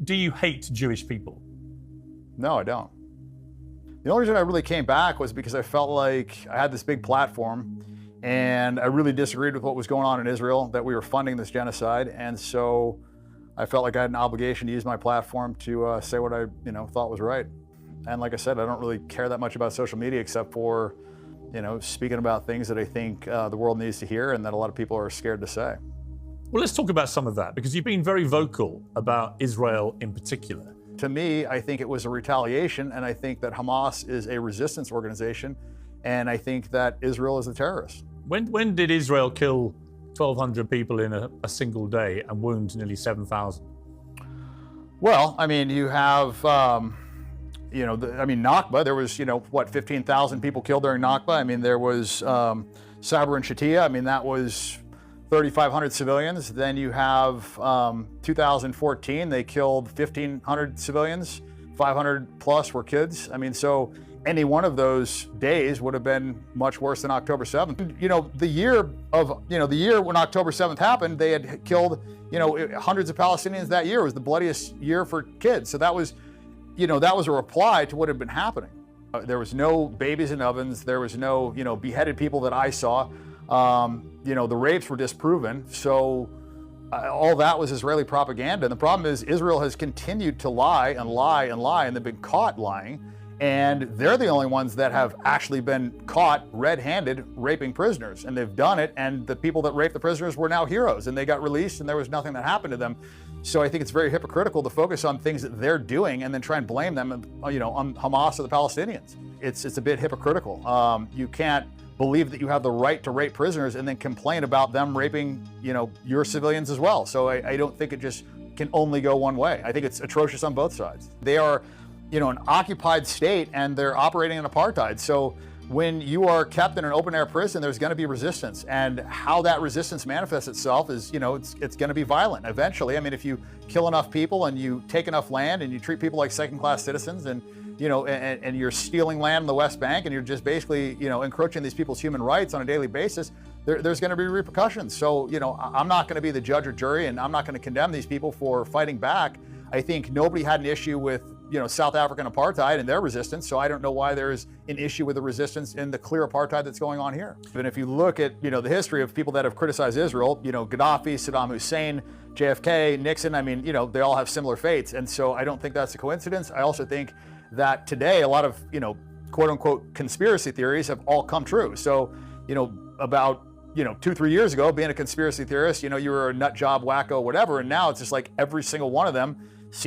do you hate Jewish people? No, I don't. The only reason I really came back was because I felt like I had this big platform and I really disagreed with what was going on in Israel, that we were funding this genocide. And so I felt like I had an obligation to use my platform to say what I thought was right. And like I said, I don't really care that much about social media except for speaking about things that I think the world needs to hear and that a lot of people are scared to say. Well, let's talk about some of that, because you've been very vocal about Israel in particular. To me, I think it was a retaliation, and I think that Hamas is a resistance organization, and I think that Israel is a terrorist. When did Israel kill 1,200 people in a single day and wound nearly 7,000? Well, I mean, you have, Nakba, there was, 15,000 people killed during Nakba. I mean, there was Sabra and Shatila. I mean, that was 3,500 civilians. Then you have 2014, they killed 1,500 civilians, 500 plus were kids. I mean, so any one of those days would have been much worse than October 7th. The year when October 7th happened, they had killed, hundreds of Palestinians that year. It was the bloodiest year for kids. So that was, that was a reply to what had been happening. There was no babies in ovens. There was no, beheaded people that I saw. The rapes were disproven. So all that was Israeli propaganda. And the problem is Israel has continued to lie and lie and lie, and they've been caught lying. And they're the only ones that have actually been caught red-handed raping prisoners. And they've done it, and the people that raped the prisoners were now heroes, and they got released, and there was nothing that happened to them. So I think it's very hypocritical to focus on things that they're doing and then try and blame them, on Hamas or the Palestinians. It's a bit hypocritical. You can't believe that you have the right to rape prisoners and then complain about them raping, your civilians as well. So I don't think it just can only go one way. I think it's atrocious on both sides. They are, an occupied state, and they're operating in apartheid. So when you are kept in an open air prison, there's going to be resistance, and how that resistance manifests itself is, it's going to be violent eventually. I mean, if you kill enough people and you take enough land and you treat people like second-class citizens, and and you're stealing land in the West Bank, and you're just basically, encroaching these people's human rights on a daily basis, there's going to be repercussions. So, I'm not going to be the judge or jury, and I'm not going to condemn these people for fighting back. I think nobody had an issue with, South African apartheid and their resistance, so I don't know why there's an issue with the resistance in the clear apartheid that's going on here. And if you look at, the history of people that have criticized Israel, Gaddafi, Saddam Hussein, JFK, Nixon, I mean, they all have similar fates. And so I don't think that's a coincidence. I also think that today a lot of, quote unquote conspiracy theories have all come true. So, about 2-3 years ago, being a conspiracy theorist, you were a nut job, wacko, whatever. And now it's just like every single one of them